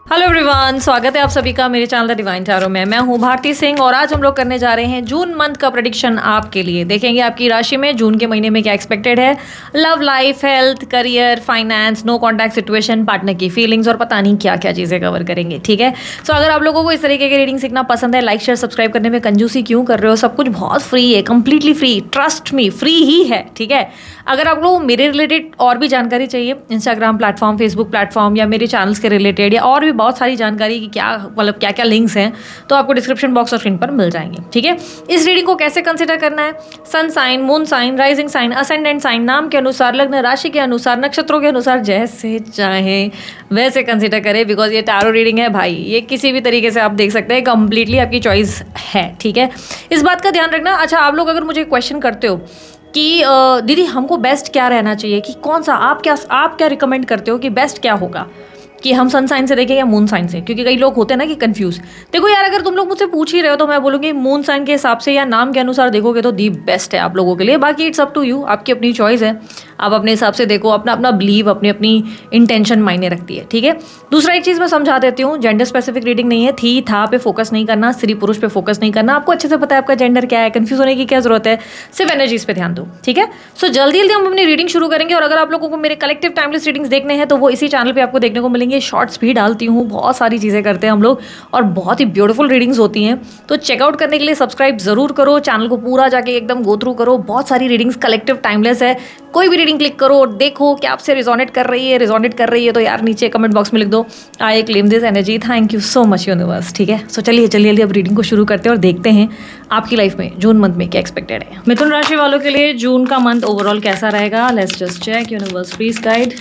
Hello everyone, स्वागत है आप सभी का मेरे चैनल द डिवाइन टैरो में। मैं हूं भारती सिंह और आज हम लोग करने जा रहे हैं जून मंथ का प्रेडिक्शन आपके लिए। देखेंगे आपकी राशि में जून के महीने में क्या एक्सपेक्टेड है। Love life, health, career, finance, no contact situation, partner की फीलिंग्स और पता नहीं क्या क्या चीज़ें कवर करेंगे। ठीक है, सो अगर आप लोगों को इस तरीके की रीडिंग सीखना पसंद है, लाइक शेयर सब्सक्राइब करने में कंजूसी क्यों कर रहे हो। सब कुछ बहुत फ्री है, completely free, trust me, free ही है। ठीक है, अगर आप लोगों को मेरे रिलेटेड और भी जानकारी चाहिए, इंस्टाग्राम प्लेटफॉर्म, फेसबुक प्लेटफॉर्म या मेरे चैनल्स के रिलेटेड या और भी बहुत सारी जानकारी कि क्या मतलब क्या क्या लिंक्स हैं, तो आपको डिस्क्रिप्शन बॉक्स और स्क्रीन पर मिल जाएंगे। ठीक है, इस रीडिंग को कैसे कंसिडर करना है, sun sign, moon sign, rising sign, ascendant sign, नाम के अनुसार, लग्न राशि के अनुसार, नक्षत्रों के अनुसार, जैसे चाहे वैसे कंसिडर करें। बिकॉज ये टैरो रीडिंग है भाई, ये किसी भी तरीके से आप देख सकते हैं, कंप्लीटली आपकी चॉइस है। ठीक है, इस बात का ध्यान रखना। अच्छा, आप लोग अगर मुझे क्वेश्चन करते हो कि दीदी हमको बेस्ट क्या रहना चाहिए, कि कौन सा आप क्या रिकमेंड करते हो कि बेस्ट क्या होगा, कि हम सन साइन से देखें या मून साइन से, क्योंकि कई लोग होते हैं ना कि कंफ्यूज। देखो यार, अगर तुम लोग मुझसे पूछ ही रहे हो तो मैं बोलूँगी मून साइन के हिसाब से या नाम के अनुसार देखोगे तो दी बेस्ट है आप लोगों के लिए। बाकी इट्स अप टू यू, आपकी अपनी चॉइस है, आप अपने हिसाब से देखो, अपना अपना बिलीव, अपनी अपनी इंटेंशन मायने रखती है। ठीक है, दूसरा एक चीज़ मैं समझा देती हूँ, जेंडर स्पेसिफिक रीडिंग नहीं है। थी था पे फोकस नहीं करना, स्त्री पुरुष पे फोकस नहीं करना। आपको अच्छे से पता है आपका जेंडर क्या है, कंफ्यूज होने की क्या जरूरत है, सिर्फ एनर्जीज पे ध्यान दो। ठीक है, सो जल्दी जल्दी हम अपनी रीडिंग शुरू करेंगे। और अगर आप लोगों को मेरे कलेक्टिव टाइमलेस रीडिंग्स देखने हैं तो वो इसी चैनल पे आपको देखने को मिलेंगे। शॉर्ट्स भी डालती हूँ, बहुत सारी चीज़ें करते हैं हम लोग और बहुत ही ब्यूटीफुल रीडिंग्स होती हैं। तो चेकआउट करने के लिए सब्सक्राइब जरूर करो, चैनल को पूरा जाके एकदम गो थ्रू करो। बहुत सारी रीडिंग्स कलेक्टिव टाइमलेस है, कोई भी रीडिंग क्लिक करो और देखो क्या आपसे रिजोनेट कर रही है तो यार नीचे कमेंट बॉक्स में लिख दो, I claim this energy, thank you so much universe. ठीक है, सो चलिए जल्दी अब रीडिंग को शुरू करते हैं और देखते हैं आपकी लाइफ में जून मंथ में क्या एक्सपेक्टेड है। मिथुन राशि वालों के लिए जून का मंथ ओवरऑल कैसा रहेगा, let's just check. Universe please guide.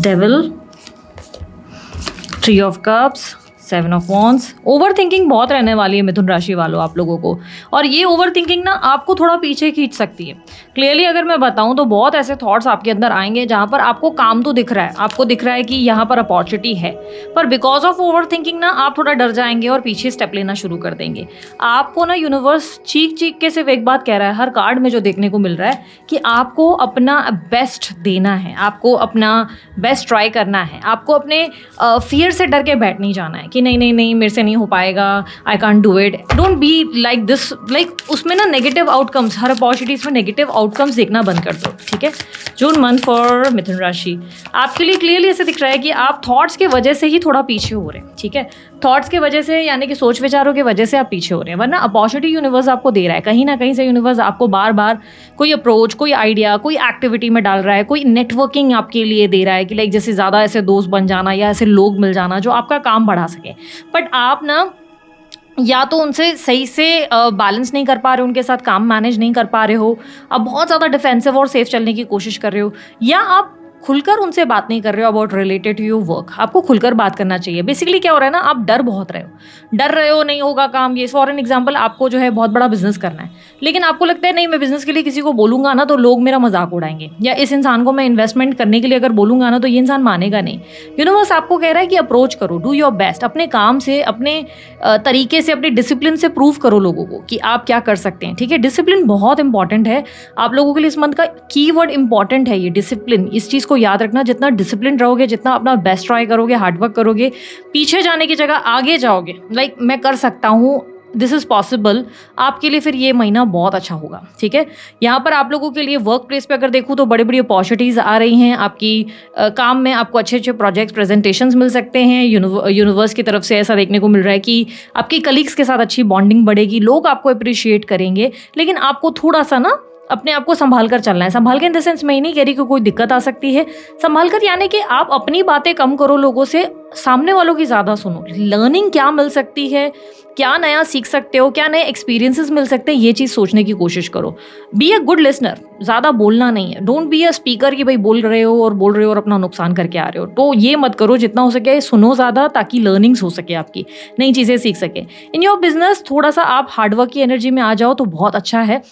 Devil, three of cups, seven of wands. Over thinking बहुत रहने वाली है मिथुन राशि वालों आप लोगों को, और ये ओवर थिंकिंग ना आपको थोड़ा पीछे खींच सकती है। क्लियरली अगर मैं बताऊं तो बहुत ऐसे थॉट्स आपके अंदर आएंगे जहां पर आपको काम तो दिख रहा है, आपको दिख रहा है कि यहाँ पर अपॉर्चुनिटी है, पर बिकॉज ऑफ ओवर थिंकिंग ना आप थोड़ा डर जाएंगे और पीछे स्टेप लेना शुरू कर देंगे। आपको ना यूनिवर्स चीख चीख के सिर्फ एक बात कह रहा है, हर कार्ड में जो देखने को मिल रहा है कि आपको अपना बेस्ट देना है, आपको अपना बेस्ट ट्राई करना है, आपको अपने फियर से डर के बैठ नहीं जाना है कि नहीं मेरे से नहीं हो पाएगा, I can't do it. Don't be like this, like उसमें ना नेगेटिव आउटकम्स, हर अपॉर्चुनिटीज में नेगेटिव आउटकम्स देखना बंद कर दो। ठीक है, जून मंथ फॉर मिथुन राशि आपके लिए क्लियरली ऐसे दिख रहा है कि आप थॉट्स के वजह से ही थोड़ा पीछे हो रहे हैं। ठीक है, थॉट्स के वजह से, यानी कि सोच विचारों की वजह से आप पीछे हो रहे हैं, वरना अपॉर्चुनिटी यूनिवर्स आपको दे रहा है। कहीं ना कहीं से यूनिवर्स आपको बार बार कोई अप्रोच, कोई आइडिया, कोई एक्टिविटी में डाल रहा है, कोई नेटवर्किंग आपके लिए दे रहा है कि लाइक जैसे ज़्यादा ऐसे दोस्त बन जाना या ऐसे लोग मिल जाना जो आपका काम बढ़ा सके। बट आप ना या तो उनसे सही से बैलेंस नहीं कर पा रहे हो, उनके साथ काम मैनेज नहीं कर पा रहे हो, आप बहुत ज़्यादा डिफेंसिव और सेफ चलने की कोशिश कर रहे हो, या आप खुलकर उनसे बात नहीं कर रहे हो about related to your work. आपको खुलकर बात करना चाहिए। बेसिकली क्या हो रहा है ना, आप डर रहे हो नहीं होगा काम। ये फॉर एन एग्जांपल, आपको जो है बहुत बड़ा बिजनेस करना है, लेकिन आपको लगता है नहीं मैं बिजनेस के लिए किसी को बोलूंगा ना तो लोग मेरा मजाक उड़ाएंगे, या इस इंसान को मैं इन्वेस्टमेंट करने के लिए अगर बोलूंगा ना तो ये इंसान मानेगा नहीं। यूनिवर्स आपको कह रहा है कि अप्रोच करो, डू योर बेस्ट, अपने काम से, अपने तरीके से, अपने डिसिप्लिन से प्रूव करो लोगों को कि आप क्या कर सकते हैं। ठीक है, डिसिप्लिन बहुत इंपॉर्टेंट है आप लोगों के लिए। इस मंथ का की वर्ड इंपॉर्टेंट है ये डिसिप्लिन। इस चीज़ को याद रखना, जितना डिसिप्लिन रहोगे, जितना अपना बेस्ट ट्राई करोगे, हार्डवर्क करोगे, पीछे जाने की जगह आगे जाओगे, लाइक मैं कर सकता हूँ, दिस इज़ पॉसिबल, आपके लिए फिर ये महीना बहुत अच्छा होगा। ठीक है, यहाँ पर आप लोगों के लिए वर्क प्लेस पे अगर देखूँ तो बड़ी बड़ी अपॉर्चुनिटीज़ आ रही हैं आपकी काम में। आपको अच्छे अच्छे प्रोजेक्ट्स, प्रेजेंटेशंस मिल सकते हैं। यूनिवर्स की तरफ से ऐसा देखने को मिल रहा है कि आपकी कलीग्स के साथ अच्छी बॉन्डिंग बढ़ेगी, लोग आपको अप्रिशिएट करेंगे, लेकिन आपको थोड़ा सा ना अपने आप को संभाल कर चलना है। संभाल के इन द सेंस मैं ही नहीं कह रही कि कोई दिक्कत आ सकती है, संभाल कर यानी कि आप अपनी बातें कम करो, लोगों से, सामने वालों की ज़्यादा सुनो। लर्निंग क्या मिल सकती है, क्या नया सीख सकते हो, क्या नए एक्सपीरियंसेस मिल सकते हैं, ये चीज़ सोचने की कोशिश करो। बी अ गुड लिसनर, ज़्यादा बोलना नहीं है। डोंट बी अ स्पीकर कि भाई बोल रहे हो और अपना नुकसान करके आ रहे हो, तो ये मत करो। जितना हो सके सुनो ज़्यादा, ताकि लर्निंग्स हो सके, आपकी नई चीज़ें सीख सके। इन योर बिजनेस थोड़ा सा आप हार्डवर्क की एनर्जी में आ जाओ तो बहुत अच्छा है।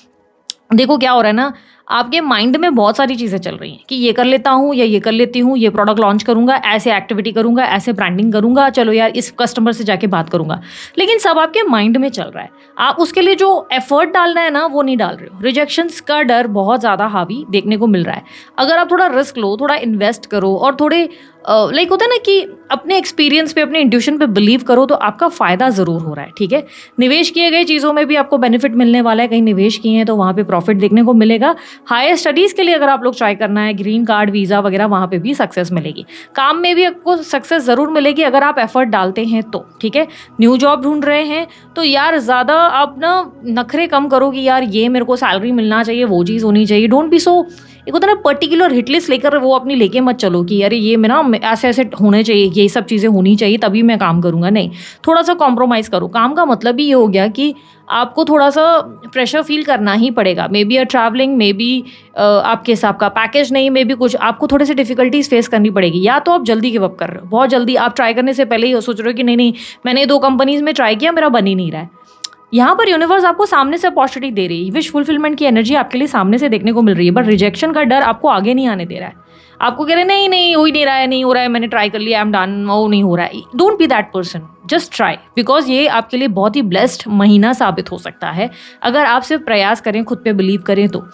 देखो क्या हो रहा है ना, आपके माइंड में बहुत सारी चीज़ें चल रही हैं कि ये कर लेता हूँ या ये कर लेती हूँ, ये प्रोडक्ट लॉन्च करूँगा, ऐसे एक्टिविटी करूँगा, ऐसे ब्रांडिंग करूँगा, चलो यार इस कस्टमर से जाके बात करूँगा, लेकिन सब आपके माइंड में चल रहा है। आप उसके लिए जो एफर्ट डालना है ना वो नहीं डाल रहे हो। रिजेक्शंस का डर बहुत ज़्यादा हावी देखने को मिल रहा है। अगर आप थोड़ा रिस्क लो, थोड़ा इन्वेस्ट करो और थोड़े लाइक होता है ना कि अपने एक्सपीरियंस पे, अपने इंट्यूशन पे बिलीव करो तो आपका फ़ायदा ज़रूर हो रहा है, ठीक है। निवेश किए गए चीज़ों में भी आपको बेनिफिट मिलने वाला है। कहीं निवेश किए हैं तो वहाँ पे प्रॉफिट देखने को मिलेगा। हायर स्टडीज़ के लिए अगर आप लोग ट्राई करना है, ग्रीन कार्ड, वीज़ा वगैरह, वहाँ पे भी सक्सेस मिलेगी। काम में भी आपको सक्सेस ज़रूर मिलेगी अगर आप एफर्ट डालते हैं तो, ठीक है। न्यू जॉब ढूंढ रहे हैं तो यार ज़्यादा आप ना नखरे कम करो कि यार ये मेरे को सैलरी मिलना चाहिए, वो चीज़ होनी चाहिए। डोंट बी सो, एक होता है ना पर्टिकुलर हिट लिस्ट लेकर वो अपनी लेके मत चलो कि अरे ये मेरा ऐसे ऐसे होने चाहिए, ये सब चीज़ें होनी चाहिए तभी मैं काम करूँगा। नहीं, थोड़ा सा कॉम्प्रोमाइज़ करो। काम का मतलब ही ये हो गया कि आपको थोड़ा सा प्रेशर फील करना ही पड़ेगा। May be travelling, may be आपके हिसाब का पैकेज नहीं, मे बी कुछ आपको थोड़े से डिफिकल्टीज फेस करनी पड़ेगी। या तो आप जल्दी गिव अप कर रहे हो, बहुत जल्दी आप ट्राई करने से पहले ही सोच रहे हो कि नहीं नहीं मैंने 2 कंपनीज में ट्राई किया, मेरा बन ही नहीं रहा है। यहाँ पर यूनिवर्स आपको सामने से अपॉर्चुनिटी दे रही है, विश फुलफिलमेंट की एनर्जी आपके लिए सामने से देखने को मिल रही है, बट रिजेक्शन का डर आपको आगे नहीं आने दे रहा है। आपको कह रहे नहीं नहीं हो ही नहीं रहा है, नहीं हो रहा है, मैंने ट्राई कर लिया, आई एम डन, वो नहीं हो रहा है। Don't be that person, just try, because ये आपके लिए बहुत ही ब्लेस्ड महीना साबित हो सकता है अगर आप सिर्फ प्रयास करें, खुद पे बिलीव करें तो।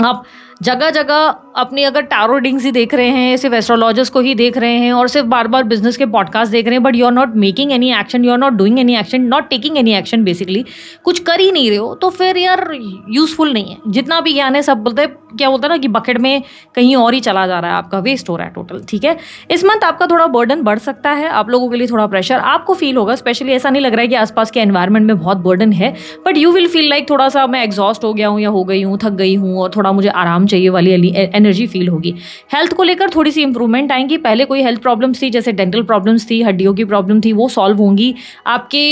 आप जगह जगह अपनी अगर टैरो रीडिंग्स ही देख रहे हैं, सिर्फ एस्ट्रोलॉजर्स को ही देख रहे हैं और सिर्फ बार बार बिजनेस के पॉडकास्ट देख रहे हैं, but you are not making any action, you are not doing any action, not taking any action, basically कुछ कर ही नहीं रहे हो, तो फिर यार यूजफुल नहीं है। जितना भी ज्ञान है सब बोलते हैं, क्या बोलते हैं ना कि बकेट में कहीं और ही चला जा रहा है, आपका वेस्ट हो रहा है टोटल, ठीक है। इस मंथ आपका थोड़ा बर्डन बढ़ सकता है, आप लोगों के लिए थोड़ा प्रेशर आपको फील होगा। स्पेशली ऐसा नहीं लग रहा है कि आसपास के एनवायरमेंट में बहुत बर्डन है, but you will feel like थोड़ा सा मैं एग्जॉस्ट हो गया हूँ या हो गई हूँ, थक गई हूँ और थोड़ा मुझे आराम चाहिए वाली एनर्जी फील होगी। हेल्थ को लेकर थोड़ी सी इंप्रूवमेंट आएंगी। पहले कोई हेल्थ प्रॉब्लम्स थी, जैसे डेंटल प्रॉब्लम्स थी, हड्डियों की प्रॉब्लम थी, वो सॉल्व होंगी। आपके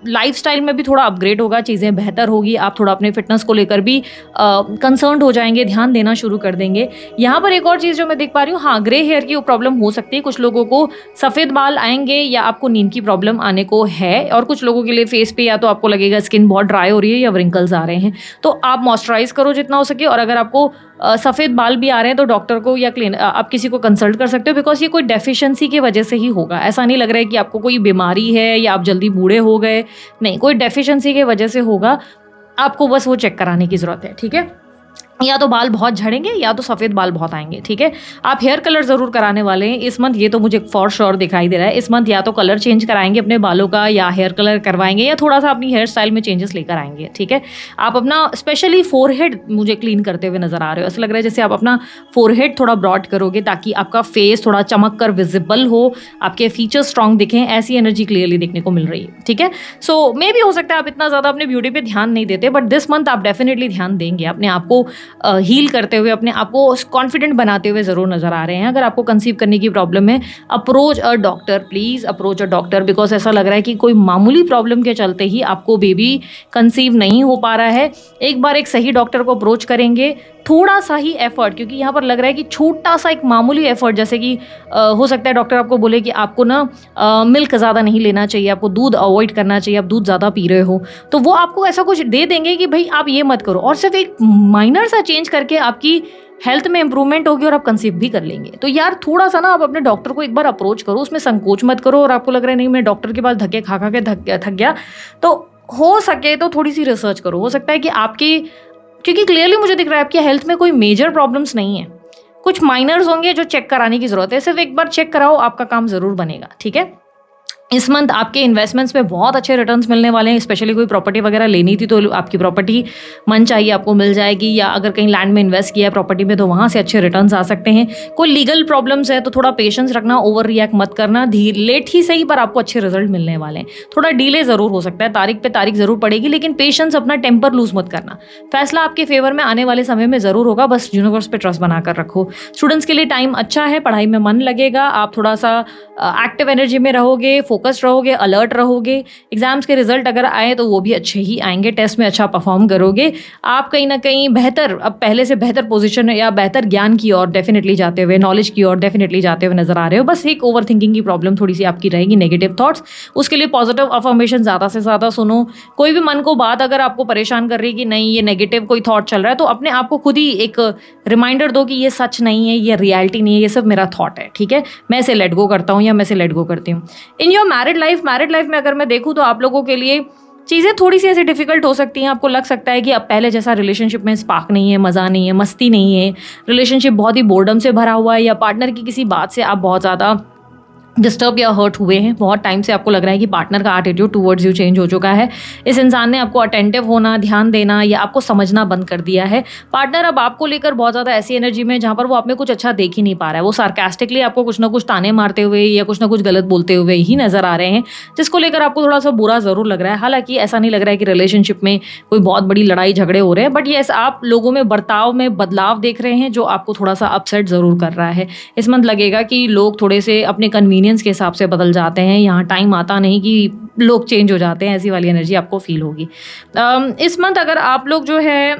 लाइफस्टाइल में भी थोड़ा अपग्रेड होगा, चीज़ें बेहतर होगी। आप थोड़ा अपने फिटनेस को लेकर भी कंसर्न्ड हो जाएंगे, ध्यान देना शुरू कर देंगे। यहाँ पर एक और चीज़ जो मैं देख पा रही हूँ, हाँ, ग्रे हेयर की प्रॉब्लम हो सकती है। कुछ लोगों को सफ़ेद बाल आएंगे या आपको नींद की प्रॉब्लम आने को है, और कुछ लोगों के लिए फेस पे या तो आपको लगेगा स्किन बहुत ड्राई हो रही है या व्रिंकल्स आ रहे हैं, तो आप मॉइस्चराइज करो जितना हो सके। और अगर आपको सफ़ेद बाल भी आ रहे हैं तो डॉक्टर को या आप किसी को कंसल्ट कर सकते हो, बिकॉज ये कोई डेफिशिएंसी की वजह से ही होगा। ऐसा नहीं लग रहा है कि आपको कोई बीमारी है या आप जल्दी बूढ़े हो गए, नहीं, कोई डेफिशिएंसी की वजह से होगा। आपको बस वो चेक कराने की ज़रूरत है, ठीक है। या तो बाल बहुत झड़ेंगे या तो सफ़ेद बाल बहुत आएंगे, ठीक है। आप हेयर कलर ज़रूर कराने वाले हैं इस मंथ, ये तो मुझे फॉर श्योर दिखाई दे रहा है। इस मंथ या तो कलर चेंज कराएंगे अपने बालों का, या हेयर कलर करवाएंगे, या थोड़ा सा अपनी हेयर स्टाइल में चेंजेस लेकर आएंगे, ठीक है। आप अपना स्पेशली फोरहेड मुझे क्लीन करते हुए नजर आ रहे हो। ऐसा लग रहा है जैसे आप अपना फोरहेड थोड़ा ब्रॉड करोगे ताकि आपका फेस थोड़ा चमक कर विजिबल हो, आपके फीचर्स स्ट्रॉन्ग दिखें, ऐसी एनर्जी क्लियरली देखने को मिल रही है, ठीक है। सो मे भी हो सकता है आप इतना ज़्यादा अपने ब्यूटी पे ध्यान नहीं देते, बट दिस मंथ आप डेफिनेटली ध्यान देंगे। अपने आप को हील करते हुए, अपने आप को कॉन्फिडेंट बनाते हुए ज़रूर नज़र आ रहे हैं। अगर आपको कंसीव करने की प्रॉब्लम है, approach a doctor, please approach a doctor, because ऐसा लग रहा है कि कोई मामूली प्रॉब्लम के चलते ही आपको बेबी कंसीव नहीं हो पा रहा है। एक बार एक सही डॉक्टर को अप्रोच करेंगे, थोड़ा सा ही एफर्ट, क्योंकि यहाँ पर लग रहा है कि छोटा सा एक मामूली एफर्ट, जैसे कि हो सकता है डॉक्टर आपको बोले कि आपको ना मिल्क ज़्यादा नहीं लेना चाहिए, आपको दूध अवॉइड करना चाहिए, आप दूध ज़्यादा पी रहे हो, तो वो आपको ऐसा कुछ दे देंगे कि भाई आप ये मत करो, और सिर्फ एक माइनर सा चेंज करके आपकी हेल्थ में इंप्रूवमेंट होगी और आप कंसीव भी कर लेंगे। तो यार थोड़ा सा ना आप अपने डॉक्टर को एक बार अप्रोच करो, उसमें संकोच मत करो। और आपको लग रहा है नहीं मैं डॉक्टर के पास धक्के खा खा के थक गया, तो हो सके तो थोड़ी सी रिसर्च करो। हो सकता है कि आपकी, क्योंकि क्लियरली मुझे दिख रहा है आपकी हेल्थ में कोई मेजर प्रॉब्लम्स नहीं है, कुछ माइनर्स होंगे जो चेक कराने की ज़रूरत है। सिर्फ एक बार चेक कराओ, आपका काम ज़रूर बनेगा, ठीक है। इस मंथ आपके इन्वेस्टमेंट्स में बहुत अच्छे रिटर्न्स मिलने वाले हैं। स्पेशली कोई प्रॉपर्टी वगैरह लेनी थी तो आपकी प्रॉपर्टी मन चाहिए आपको मिल जाएगी, या अगर कहीं लैंड में इन्वेस्ट किया है प्रॉपर्टी में तो वहाँ से अच्छे रिटर्न्स आ सकते हैं। कोई लीगल प्रॉब्लम्स है तो थोड़ा पेशेंस रखना, ओवर रिएक्ट मत करना, लेट ही सही पर आपको अच्छे रिजल्ट मिलने वाले हैं। थोड़ा डिले ज़रूर हो सकता है, तारीख पे तारीख ज़रूर पड़ेगी, लेकिन पेशेंस, अपना टेम्पर लूज मत करना। फैसला आपके फेवर में आने वाले समय में ज़रूर होगा, बस यूनिवर्स पे ट्रस्ट बनाकर रखो। स्टूडेंट्स के लिए टाइम अच्छा है, पढ़ाई में मन लगेगा, आप थोड़ा सा एक्टिव एनर्जी में रहोगे, फोकस्ड रहोगे, अलर्ट रहोगे, एग्जाम्स के रिजल्ट अगर आए तो वो भी अच्छे ही आएंगे, टेस्ट में अच्छा परफॉर्म करोगे, आप कहीं ना कहीं बेहतर, अब पहले से बेहतर पोजीशन या बेहतर ज्ञान की ओर डेफिनेटली जाते हुए, नॉलेज की ओर डेफिनेटली जाते हुए नजर आ रहे हो। बस एक ओवर थिंकिंग की प्रॉब्लम थोड़ी सी आपकी रहेगी, नेगेटिव थॉट्स, उसके लिए पॉजिटिव अफर्मेशन ज़्यादा से ज़्यादा सुनो। कोई भी मन को बात अगर आपको परेशान कर रही है कि नहीं ये नेगेटिव कोई थॉट चल रहा है, तो अपने आप को खुद ही एक रिमाइंडर दो कि ये सच नहीं है, ये रियलिटी नहीं है, ये सब मेरा थॉट है, ठीक है, मैं इसे लेट गो करता हूँ या मैं इसे लेट गो करती हूँ। इन योर मैरिड लाइफ में अगर मैं देखूँ तो आप लोगों के लिए चीज़ें थोड़ी सी ऐसे डिफिकल्ट हो सकती हैं। आपको लग सकता है कि अब पहले जैसा रिलेशनशिप में स्पार्क नहीं है, मज़ा नहीं है, मस्ती नहीं है, रिलेशनशिप बहुत ही बोर्डम से भरा हुआ है, या पार्टनर की किसी बात से आप बहुत ज़्यादा डिस्टर्ब या हर्ट हुए हैं। बहुत टाइम से आपको लग रहा है कि पार्टनर का एटीट्यूड टुवर्ड्स यू चेंज हो चुका है, इस इंसान ने आपको अटेंटिव होना, ध्यान देना या आपको समझना बंद कर दिया है। पार्टनर अब आपको लेकर बहुत ज़्यादा ऐसी एनर्जी में जहाँ पर वो आप में कुछ अच्छा देख ही नहीं पा रहा है, वो सार्कास्टिकली आपको कुछ ना कुछ ताने मारते हुए या कुछ ना कुछ गलत बोलते हुए ही नजर आ रहे हैं, जिसको लेकर आपको थोड़ा सा बुरा ज़रूर लग रहा है। हालांकि ऐसा नहीं लग रहा है कि रिलेशनशिप में कोई बहुत बड़ी लड़ाई झगड़े हो रहे हैं, बट येस आप लोगों में बर्ताव में बदलाव देख रहे हैं जो आपको थोड़ा सा अपसेट ज़रूर कर रहा है। इस मंथ लगेगा कि लोग थोड़े से अपने कन्वीनियंस के हिसाब से बदल जाते हैं, यहाँ टाइम आता नहीं कि लोग चेंज हो जाते हैं, ऐसी वाली एनर्जी आपको फील होगी। इस मंथ अगर आप लोग जो है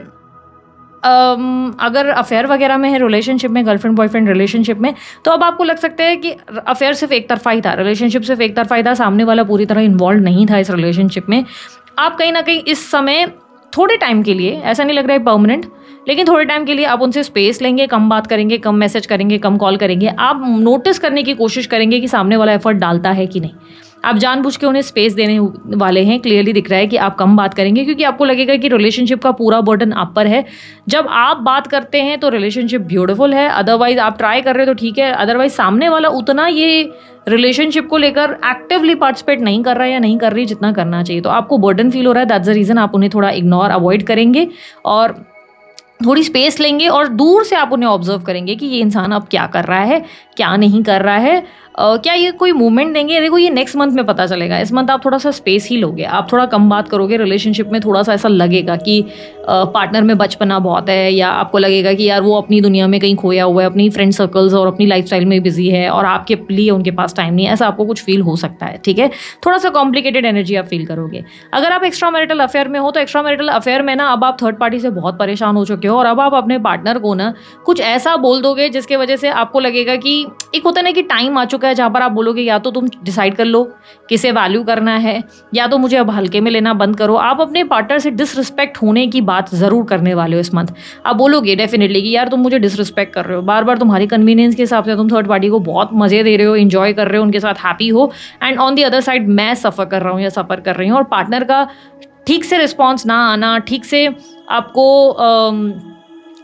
अगर अफेयर वगैरह में है, रिलेशनशिप में, गर्लफ्रेंड बॉयफ्रेंड रिलेशनशिप में, तो अब आपको लग सकता है कि अफेयर सिर्फ एक तरफा ही था, रिलेशनशिप सिर्फ एक तरफा ही था, सामने वाला पूरी तरह इन्वॉल्व नहीं था इस रिलेशनशिप में। आप कहीं ना कहीं इस समय थोड़े टाइम के लिए, ऐसा नहीं लग रहा है परमानेंट, लेकिन थोड़े टाइम के लिए आप उनसे स्पेस लेंगे, कम बात करेंगे, कम मैसेज करेंगे, कम कॉल करेंगे। आप नोटिस करने की कोशिश करेंगे कि सामने वाला एफर्ट डालता है कि नहीं। आप जानबूझ के उन्हें स्पेस देने वाले हैं, क्लियरली दिख रहा है कि आप कम बात करेंगे, क्योंकि आपको लगेगा कि रिलेशनशिप का पूरा बर्डन आप पर है। जब आप बात करते हैं तो रिलेशनशिप ब्यूटीफुल है, अदरवाइज आप ट्राई कर रहे हो तो ठीक है, अदरवाइज सामने वाला उतना ये रिलेशनशिप को लेकर एक्टिवली पार्टिसिपेट नहीं कर रहा है या नहीं कर रही जितना करना चाहिए, तो आपको बर्डन फील हो रहा है। दैट्स द रीज़न आप उन्हें थोड़ा इग्नोर अवॉइड करेंगे और थोड़ी स्पेस लेंगे और दूर से आप उन्हें ऑब्जर्व करेंगे कि ये इंसान अब क्या कर रहा है, क्या नहीं कर रहा है, क्या ये कोई मूवमेंट देंगे। देखो ये नेक्स्ट मंथ में पता चलेगा। इस मंथ आप थोड़ा सा स्पेस ही लोगे, आप थोड़ा कम बात करोगे, रिलेशनशिप में थोड़ा सा ऐसा लगेगा कि पार्टनर में बचपना बहुत है, या आपको लगेगा कि यार वो अपनी दुनिया में कहीं खोया हुआ है, अपनी फ्रेंड सर्कल्स और अपनी लाइफस्टाइल में बिजी है और आपके लिए उनके पास टाइम नहीं है, ऐसा आपको कुछ फील हो सकता है, ठीक है। थोड़ा सा कॉम्प्लिकेटेड एनर्जी आप फील करोगे। अगर आप एक्स्ट्रा मैरिटल अफेयर में हो तो एक्स्ट्रा मैरिटल अफेयर में ना अब आप थर्ड पार्टी से बहुत परेशान हो चुके हो और अब आप अपने पार्टनर को ना कुछ ऐसा बोल दोगे जिसके वजह से आपको लगेगा कि एक होता है कि टाइम आ चुका है जहाँ पर आप बोलोगे या तो तुम डिसाइड कर लो किसे वैल्यू करना है, या तो मुझे अब हल्के में लेना बंद करो। आप अपने पार्टनर से डिसरिस्पेक्ट होने की बात ज़रूर करने वाले हो इस मंथ। आप बोलोगे डेफिनेटली कि यार तुम मुझे डिसरिस्पेक्ट कर रहे हो, बार बार तुम्हारी कन्वीनियंस के हिसाब से तुम थर्ड पार्टी को बहुत मज़े दे रहे हो, इंजॉय कर रहे हो, उनके साथ हैप्पी हो, and on the other side मैं सफ़र कर रहा हूँ या सफ़र कर रही हूँ, और पार्टनर का ठीक से रिस्पॉन्स ना आना, ठीक से आपको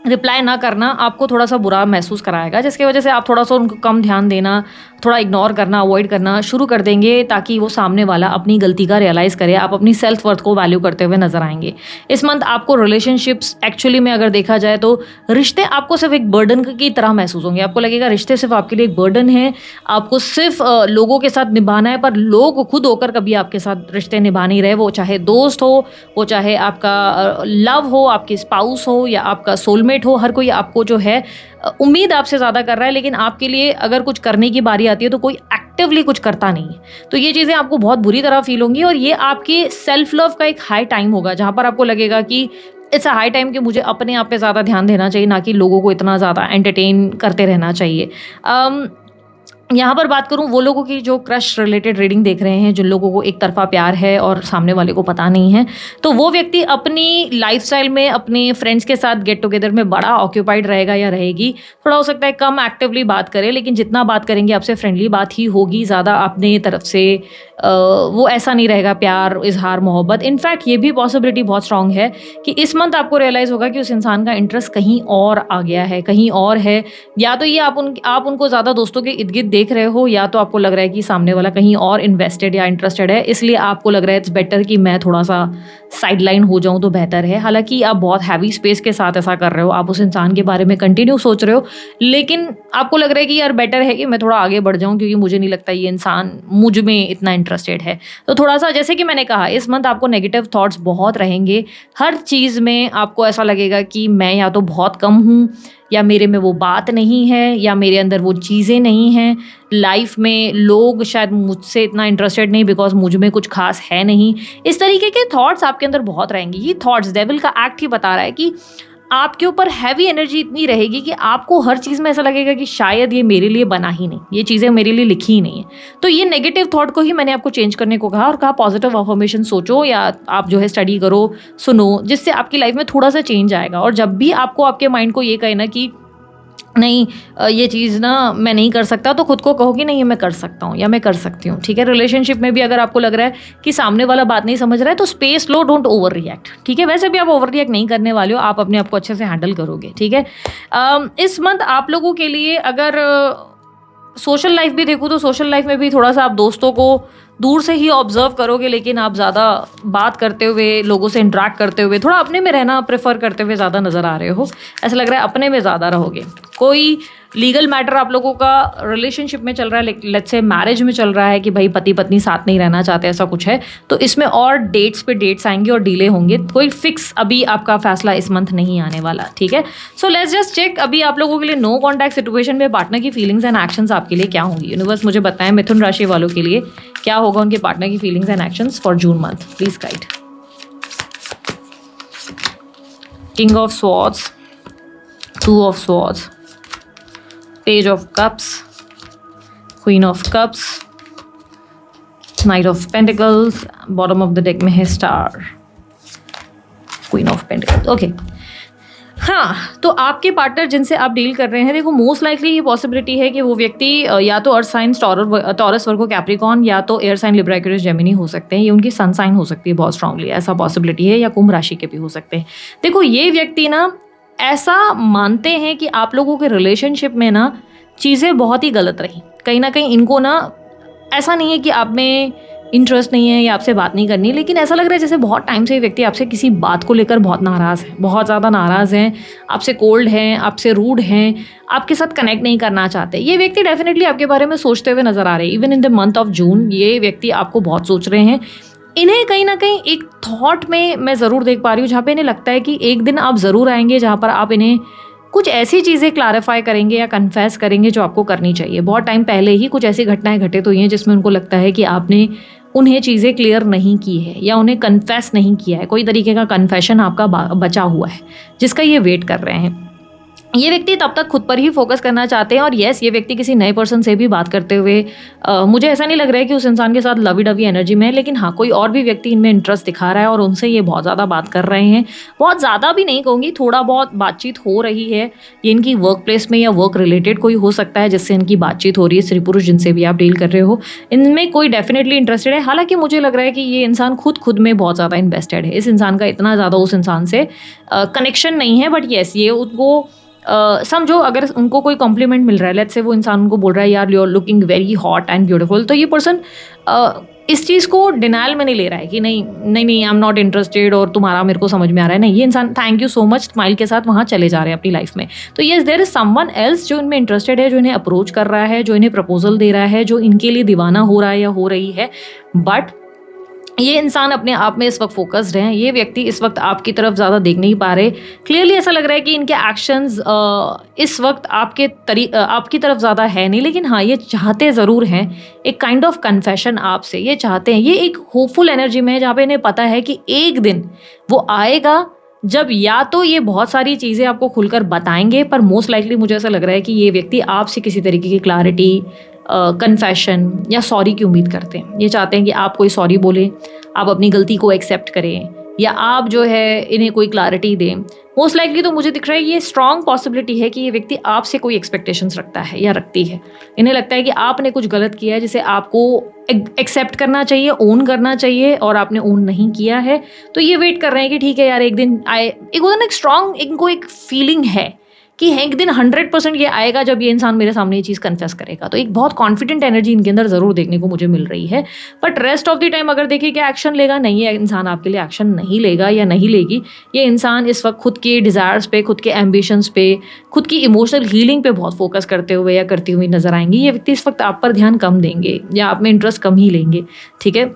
रिप्लाई ना करना आपको थोड़ा सा बुरा महसूस कराएगा, जिसकी वजह से आप थोड़ा सा उनको कम ध्यान देना, थोड़ा इग्नोर करना, अवॉइड करना शुरू कर देंगे, ताकि वो सामने वाला अपनी गलती का रियलाइज़ करे, आप अपनी सेल्फ वर्थ को वैल्यू करते हुए नजर आएंगे। इस मंथ आपको रिलेशनशिप्स एक्चुअली में अगर देखा जाए तो रिश्ते आपको सिर्फ एक बर्डन की तरह महसूस होंगे। आपको लगेगा रिश्ते सिर्फ आपके लिए एक बर्डन है, आपको सिर्फ लोगों के साथ निभाना है, पर लोग खुद होकर कभी आपके साथ रिश्ते निभा नहीं रहे। वो चाहे दोस्त हो, वो चाहे आपका लव हो, आपकी स्पाउस हो या आपका सोलमेट हो, हर कोई आपको जो है उम्मीद आपसे ज़्यादा कर रहा है, लेकिन आपके लिए अगर कुछ करने की बारी आती है तो कोई एक्टिवली कुछ करता नहीं है। तो ये चीज़ें आपको बहुत बुरी तरह फील होंगी, और ये आपके सेल्फ लव का एक हाई टाइम होगा जहाँ पर आपको लगेगा कि इट्स अ हाई टाइम कि मुझे अपने आप पे ज़्यादा ध्यान देना चाहिए, ना कि लोगों को इतना ज़्यादा एंटरटेन करते रहना चाहिए। यहाँ पर बात करूँ वो लोगों की जो क्रश रिलेटेड रीडिंग देख रहे हैं, जिन लोगों को एक तरफा प्यार है और सामने वाले को पता नहीं है, तो वो व्यक्ति अपनी लाइफस्टाइल में अपने फ्रेंड्स के साथ गेट टुगेदर में बड़ा ऑक्यूपाइड रहेगा या रहेगी। थोड़ा हो सकता है कम एक्टिवली बात करे, लेकिन जितना बात करेंगे आपसे फ्रेंडली बात ही होगी, ज़्यादा अपने तरफ से वो ऐसा नहीं रहेगा प्यार, इजहार, मोहब्बत। इनफैक्ट ये भी पॉसिबिलिटी बहुत स्ट्रांग है कि इस मंथ आपको रियलाइज़ होगा कि उस इंसान का इंटरेस्ट कहीं और आ गया है, कहीं और है। या तो ये आप उनको ज़्यादा दोस्तों के इर्द गिर्द देख रहे हो, या तो आपको लग रहा है कि सामने वाला कहीं और इन्वेस्टेड या इंटरेस्टेड है, इसलिए आपको लग रहा है इट्स बेटर कि मैं थोड़ा सा साइडलाइन हो जाऊं तो बेहतर है। हालांकि आप बहुत हैवी स्पेस के साथ ऐसा कर रहे हो, आप उस इंसान के बारे में कंटिन्यू सोच रहे हो, लेकिन आपको लग रहा है कि यार बेटर है कि मैं थोड़ा आगे बढ़ जाऊं, क्योंकि मुझे नहीं लगता ये इंसान मुझ में इतना इंटरेस्टेड है। तो थोड़ा सा जैसे कि मैंने कहा, इस मंथ आपको नेगेटिव थॉट्स बहुत रहेंगे। हर चीज़ में आपको ऐसा लगेगा कि मैं या तो बहुत कम हूँ, या मेरे में वो बात नहीं है, या मेरे अंदर वो चीज़ें नहीं हैं। लाइफ में लोग शायद मुझसे इतना इंटरेस्टेड नहीं बिकॉज मुझ में कुछ खास है नहीं। इस तरीके के थॉट्स आपके अंदर बहुत रहेंगे। ये थॉट्स, डेविल का एक्ट ही बता रहा है कि आपके ऊपर हैवी एनर्जी इतनी रहेगी कि आपको हर चीज़ में ऐसा लगेगा कि शायद ये मेरे लिए बना ही नहीं, ये चीज़ें मेरे लिए लिखी ही नहीं है। तो ये नेगेटिव थॉट को ही मैंने आपको चेंज करने को कहा और कहा पॉजिटिव अफर्मेशन सोचो, या आप जो है स्टडी करो, सुनो, जिससे आपकी लाइफ में थोड़ा सा चेंज आएगा। और जब भी आपको आपके माइंड को ये कहे ना कि नहीं ये चीज़ ना मैं नहीं कर सकता, तो खुद को कहो कि नहीं ये मैं कर सकता हूँ या मैं कर सकती हूँ। ठीक है, रिलेशनशिप में भी अगर आपको लग रहा है कि सामने वाला बात नहीं समझ रहा है तो space low, don't over react. ठीक है, वैसे भी आप ओवर रिएक्ट नहीं करने वाले हो, आप अपने आप को अच्छे से हैंडल करोगे। ठीक है, इस मंथ आप लोगों के लिए अगर सोशल लाइफ भी देखूँ तो सोशल लाइफ में भी थोड़ा सा आप दोस्तों को दूर से ही ऑब्जर्व करोगे, लेकिन आप ज़्यादा बात करते हुए, लोगों से इंटरेक्ट करते हुए, थोड़ा अपने में रहना प्रेफर करते हुए ज़्यादा नज़र आ रहे हो। ऐसा लग रहा है अपने में ज़्यादा रहोगे। कोई लीगल मैटर आप लोगों का रिलेशनशिप में चल रहा है, लेट्स से मैरिज में चल रहा है कि भाई पति पत्नी साथ नहीं रहना चाहते, ऐसा कुछ है, तो इसमें और डेट्स पे डेट्स आएंगे और डिले होंगे। कोई फिक्स अभी आपका फैसला इस मंथ नहीं आने वाला। ठीक है, सो लेट्स जस्ट चेक अभी आप लोगों के लिए नो कॉन्टैक्ट सिचुएशन में पार्टनर की फीलिंग्स एंड एक्शंस आपके लिए क्या होंगी। यूनिवर्स मुझे बताएं मिथुन राशि वालों के लिए क्या होगा उनके पार्टनर की feelings and actions for June month. Please guide. King of swords, two of swords, Page of Cups, Queen of Cups, Knight of Pentacles, bottom of the deck में है Star, Queen of Pentacles। Okay, हाँ, तो आपके partner जिनसे आप deal कर रहे हैं, देखो मोस्ट लाइकली ये पॉसिबिलिटी है कि वो व्यक्ति या तो earth sign Taurus Virgo Capricorn, या तो air sign Libra Aquarius Gemini हो सकते हैं। ये उनकी सन साइन हो सकती है बहुत स्ट्रांगली, ऐसा पॉसिबिलिटी है, या कुंभ राशि के भी हो सकते हैं। देखो ये व्यक्ति ना ऐसा मानते हैं कि आप लोगों के रिलेशनशिप में ना चीज़ें बहुत ही गलत रही। कहीं ना कहीं इनको ना ऐसा नहीं है कि आप में इंटरेस्ट नहीं है या आपसे बात नहीं करनी, लेकिन ऐसा लग रहा है जैसे बहुत टाइम से ये व्यक्ति आपसे किसी बात को लेकर बहुत नाराज़ है, बहुत ज़्यादा नाराज़ हैं, आपसे कोल्ड हैं, आपसे रूड हैं, आपके साथ कनेक्ट नहीं करना चाहते। ये व्यक्ति डेफिनेटली आपके बारे में सोचते हुए नज़र आ रहे हैं। Even in the month of June ये व्यक्ति आपको बहुत सोच रहे हैं। इन्हें कहीं ना कहीं एक थॉट में मैं ज़रूर देख पा रही हूँ जहाँ पे इन्हें लगता है कि एक दिन आप ज़रूर आएंगे जहाँ पर आप इन्हें कुछ ऐसी चीज़ें क्लैरिफाई करेंगे या कन्फेस करेंगे जो आपको करनी चाहिए। बहुत टाइम पहले ही कुछ ऐसी घटनाएं घटित हुई हैं जिसमें उनको लगता है कि आपने उन्हें चीज़ें क्लियर नहीं की है या उन्हें कन्फेस नहीं किया है। कोई तरीके का कन्फेशन आपका बचा हुआ है जिसका ये वेट कर रहे हैं। ये व्यक्ति तब तक खुद पर ही फोकस करना चाहते हैं। और येस, ये व्यक्ति किसी नए पर्सन से भी बात करते हुए मुझे ऐसा नहीं लग रहा है कि उस इंसान के साथ लवी डवी एनर्जी में है, लेकिन हाँ कोई और भी व्यक्ति इनमें इंटरेस्ट दिखा रहा है और उनसे ये बहुत ज़्यादा बात कर रहे हैं। बहुत ज़्यादा भी नहीं कहूँगी, थोड़ा बहुत बातचीत हो रही है। ये इनकी वर्क प्लेस में या वर्क रिलेटेड कोई हो सकता है जिससे इनकी बातचीत हो रही है। स्त्री पुरुष जिनसे भी आप डील कर रहे हो, इनमें कोई डेफिनेटली इंटरेस्टेड है। हालांकि मुझे लग रहा है कि ये इंसान खुद में बहुत ज़्यादा इन्वेस्टेड है। इस इंसान का इतना ज़्यादा उस इंसान से कनेक्शन नहीं है, बट येस ये उनको समझो अगर उनको कोई कॉम्प्लीमेंट मिल रहा है, लेट्स से वो इंसान उनको बोल रहा है यार you are looking very hot and beautiful, तो ये पर्सन इस चीज़ को डिनायल में नहीं ले रहा है कि नहीं आई एम नॉट इंटरेस्टेड और तुम्हारा मेरे को समझ में आ रहा है। नहीं, ये इंसान thank you so much smile के साथ वहाँ चले जा रहे हैं अपनी लाइफ में। तो yes there is someone else जो इनमें इंटरेस्टेड है, जो इन्हें अप्रोच कर रहा है, जो इन्हें प्रपोजल दे रहा है, जो इनके लिए दीवाना हो रहा है या हो रही है। बट ये इंसान अपने आप में इस वक्त फोकस्ड हैं। ये व्यक्ति इस वक्त आपकी तरफ ज़्यादा देख नहीं पा रहे। क्लियरली ऐसा लग रहा है कि इनके एक्शंस इस वक्त आपकी तरफ ज़्यादा है नहीं, लेकिन हाँ ये चाहते ज़रूर हैं एक काइंड ऑफ कन्फेशन आपसे। ये चाहते हैं, ये एक होपफुल एनर्जी में है जहाँ पे इन्हें पता है कि एक दिन वो आएगा जब या तो ये बहुत सारी चीज़ें आपको खुलकर बताएंगे, पर मोस्ट लाइकली मुझे ऐसा लग रहा है कि ये व्यक्ति आपसे किसी तरीके की क्लैरिटी, कन्फेशन या सॉरी की उम्मीद करते हैं। ये चाहते हैं कि आप कोई सॉरी बोलें, आप अपनी गलती को एक्सेप्ट करें, या आप जो है इन्हें कोई क्लैरिटी दें। मोस्ट लाइकली तो मुझे दिख रहा है ये स्ट्रॉन्ग पॉसिबिलिटी है कि ये व्यक्ति आपसे कोई एक्सपेक्टेशंस रखता है या रखती है। इन्हें लगता है कि आपने कुछ गलत किया है जिसे आपको एक्सेप्ट करना चाहिए, ओन करना चाहिए, और आपने ओन नहीं किया है। तो ये वेट कर रहे हैं कि ठीक है यार एक दिन आए। एक होता ना एक स्ट्रॉन्ग, इनको एक फीलिंग है कि एक दिन 100% ये आएगा जब ये इंसान मेरे सामने ये चीज़ कन्फेस करेगा। तो एक बहुत कॉन्फिडेंट एनर्जी इनके अंदर ज़रूर देखने को मुझे मिल रही है। But rest of the time अगर देखिए कि एक्शन लेगा, नहीं है इंसान आपके लिए एक्शन नहीं लेगा या नहीं लेगी। ये इंसान इस वक्त खुद के डिज़ायर्स पे, खुद के एम्बिशंस पे, खुद की इमोशनल हीलिंग पे बहुत फोकस करते हुए या करती हुई नजर आएंगी। ये व्यक्ति इस वक्त आप पर ध्यान कम देंगे या आप में इंटरेस्ट कम ही लेंगे, ठीक है।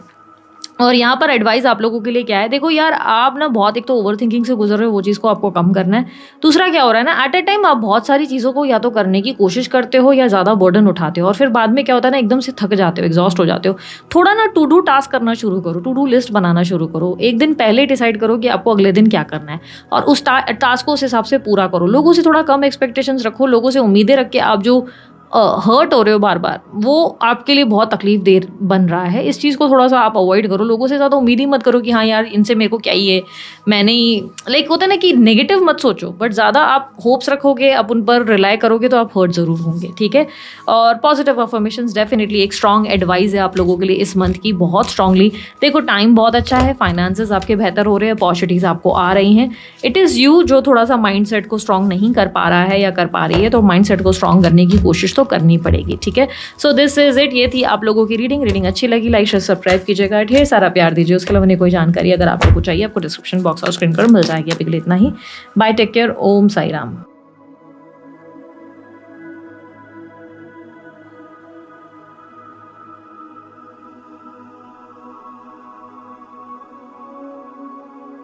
और यहाँ पर एडवाइस आप लोगों के लिए क्या है, देखो यार आप ना बहुत, एक तो ओवर थिंकिंग से गुजर रहे हो, वो चीज़ को आपको कम करना है। दूसरा क्या हो रहा है ना, एट ए टाइम आप बहुत सारी चीज़ों को या तो करने की कोशिश करते हो या ज़्यादा बर्डन उठाते हो और फिर बाद में क्या होता है ना, एकदम से थक जाते हो, एग्जॉस्ट हो जाते हो। थोड़ा ना टू डू टास्क करना शुरू करो, टू डू लिस्ट बनाना शुरू करो। एक दिन पहले डिसाइड करो कि आपको अगले दिन क्या करना है और उस टास्क को उस हिसाब से पूरा करो। लोगों से थोड़ा कम एक्सपेक्टेशंस रखो, लोगों से उम्मीदें रख के आप जो हर्ट हो रहे हो बार बार, वो आपके लिए बहुत तकलीफ देर बन रहा है। इस चीज़ को थोड़ा सा आप अवॉइड करो। लोगों से ज़्यादा उम्मीद ही मत करो कि हाँ यार इनसे मेरे को क्या ही है, मैंने ही, लाइक होता है ना कि नेगेटिव मत सोचो, बट ज़्यादा आप होप्स रखोगे, आप उन पर रिलाई करोगे तो आप हर्ट ज़रूर होंगे, ठीक है। और पॉजिटिव अफर्मेशंस डेफिनेटली एक स्ट्रॉन्ग एडवाइस है आप लोगों के लिए इस मंथ की, बहुत स्ट्रांगली। देखो टाइम बहुत अच्छा है, फाइनेंसेस आपके बेहतर हो रहे हैं, अपॉर्चुनिटीज़ आपको आ रही हैं। इट इज़ यू जो थोड़ा सा माइंड सेट को स्ट्रॉन्ग नहीं कर पा रहा है या कर पा रही है, तो माइंड सेट को स्ट्रॉन्ग करने की कोशिश तो करनी पड़ेगी, ठीक है। सो दिस इज इट, ये थी आप लोगों की रीडिंग अच्छी लगी लाइक शेयर सब्सक्राइब कीजिएगा, ढेर सारा प्यार दीजिए। उसके अलावा कोई जानकारी अगर आप लोगों को चाहिए, आपको डिस्क्रिप्शन बॉक्स और स्क्रीन पर मिल जाएगी। अभी के लिए इतना ही, बाय, टेक केयर, ओम साई राम।